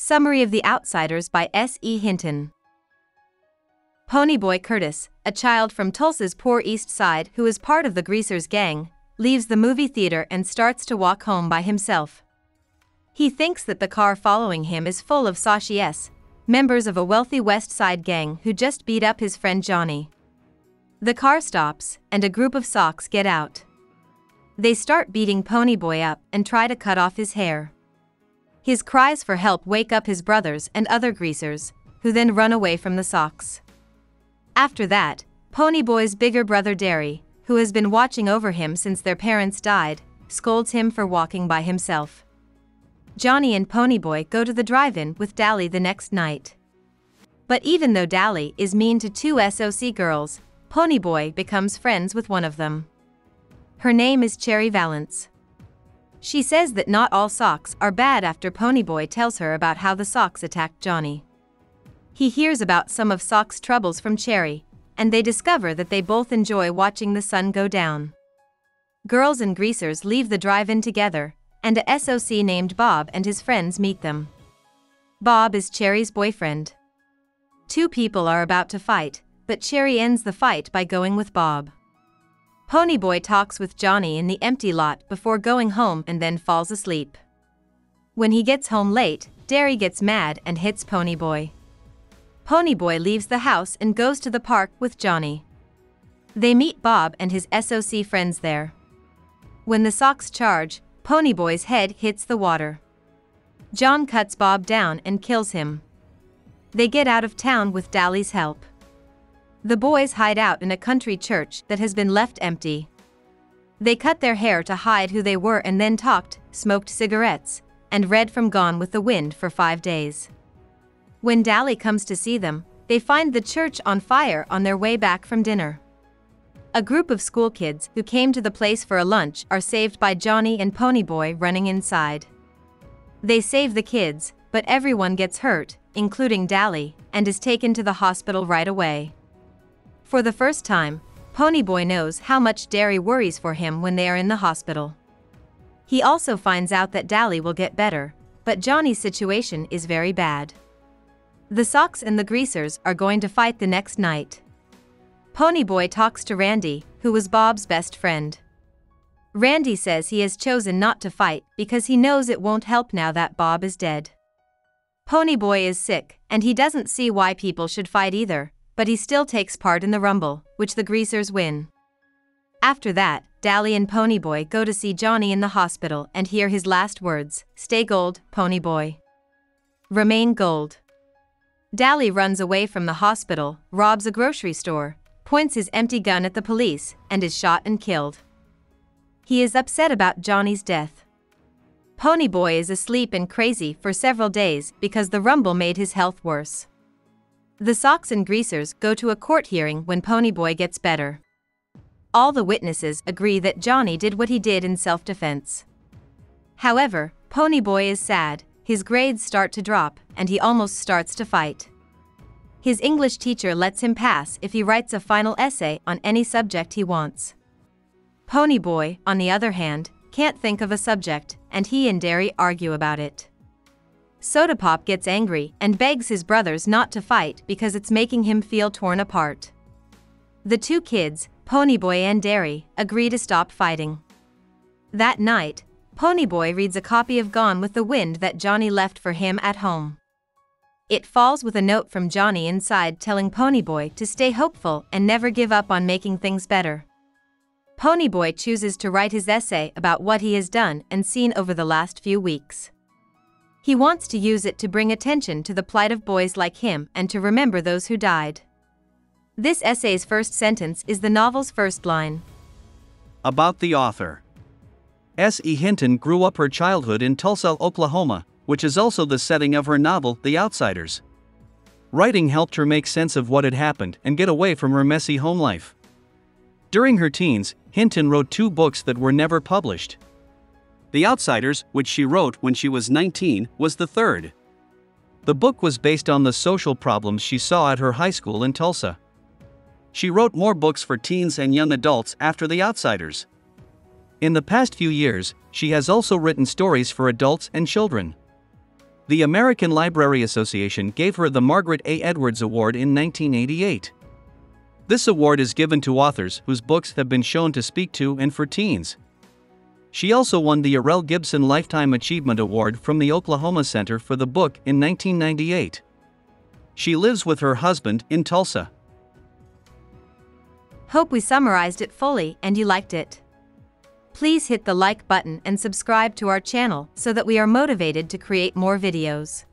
Summary of The Outsiders by S.E. Hinton. Ponyboy Curtis, a child from Tulsa's Poor East Side who is part of the Greasers gang, leaves the movie theater and starts to walk home by himself. He thinks that the car following him is full of Socs, members of a wealthy West Side gang who just beat up his friend Johnny. The car stops, and a group of Socs get out. They start beating Ponyboy up and try to cut off his hair. His cries for help wake up his brothers and other Greasers, who then run away from the Socs. After that, Ponyboy's bigger brother Derry, who has been watching over him since their parents died, scolds him for walking by himself. Johnny and Ponyboy go to the drive-in with Dally the next night. But even though Dally is mean to two SOC girls, Ponyboy becomes friends with one of them. Her name is Cherry Valance. She says that not all Socs are bad after Ponyboy tells her about how the Socs attacked Johnny. He hears about some of Soc's troubles from Cherry, and they discover that they both enjoy watching the sun go down. Girls and Greasers leave the drive-in together, and a SOC named Bob and his friends meet them. Bob is Cherry's boyfriend. Two people are about to fight, but Cherry ends the fight by going with Bob. Ponyboy talks with Johnny in the empty lot before going home and then falls asleep. When he gets home late, Derry gets mad and hits Ponyboy. Ponyboy leaves the house and goes to the park with Johnny. They meet Bob and his SOC friends there. When the Socs charge, Ponyboy's head hits the water. John cuts Bob down and kills him. They get out of town with Dally's help. The boys hide out in a country church that has been left empty. They cut their hair to hide who they were and then talked, smoked cigarettes, and read from Gone with the Wind for 5 days. When Dally comes to see them, they find the church on fire on their way back from dinner. A group of school kids who came to the place for a lunch are saved by Johnny and Ponyboy running inside. They save the kids, but everyone gets hurt, including Dally, and is taken to the hospital right away. For the first time, Ponyboy knows how much Derry worries for him when they are in the hospital. He also finds out that Dally will get better, but Johnny's situation is very bad. The Socs and the Greasers are going to fight the next night. Ponyboy talks to Randy, who was Bob's best friend. Randy says he has chosen not to fight because he knows it won't help now that Bob is dead. Ponyboy is sick, and he doesn't see why people should fight either, but he still takes part in the rumble, which the Greasers win. After that, Dally and Ponyboy go to see Johnny in the hospital and hear his last words, "Stay gold, Ponyboy. Remain gold." Dally runs away from the hospital, robs a grocery store, points his empty gun at the police, and is shot and killed. He is upset about Johnny's death. Ponyboy is asleep and crazy for several days because the rumble made his health worse. The Socs and Greasers go to a court hearing when Ponyboy gets better. All the witnesses agree that Johnny did what he did in self-defense. However, Ponyboy is sad, his grades start to drop, and he almost starts to fight. His English teacher lets him pass if he writes a final essay on any subject he wants. Ponyboy, on the other hand, can't think of a subject, and he and Derry argue about it. Soda Pop gets angry and begs his brothers not to fight because it's making him feel torn apart. The two kids, Ponyboy and Derry, agree to stop fighting. That night, Ponyboy reads a copy of Gone with the Wind that Johnny left for him at home. It falls with a note from Johnny inside telling Ponyboy to stay hopeful and never give up on making things better. Ponyboy chooses to write his essay about what he has done and seen over the last few weeks. He wants to use it to bring attention to the plight of boys like him and to remember those who died. This essay's first sentence is the novel's first line. About the author. S.E. Hinton grew up her childhood in Tulsa, Oklahoma, which is also the setting of her novel, The Outsiders. Writing helped her make sense of what had happened and get away from her messy home life. During her teens, Hinton wrote 2 books that were never published. The Outsiders, which she wrote when she was 19, was the third. The book was based on the social problems she saw at her high school in Tulsa. She wrote more books for teens and young adults after The Outsiders. In the past few years, she has also written stories for adults and children. The American Library Association gave her the Margaret A. Edwards Award in 1988. This award is given to authors whose books have been shown to speak to and for teens. She also won the Arel Gibson Lifetime Achievement Award from the Oklahoma Center for the book in 1998. She lives with her husband in Tulsa. Hope we summarized it fully and you liked it. Please hit the like button and subscribe to our channel so that we are motivated to create more videos.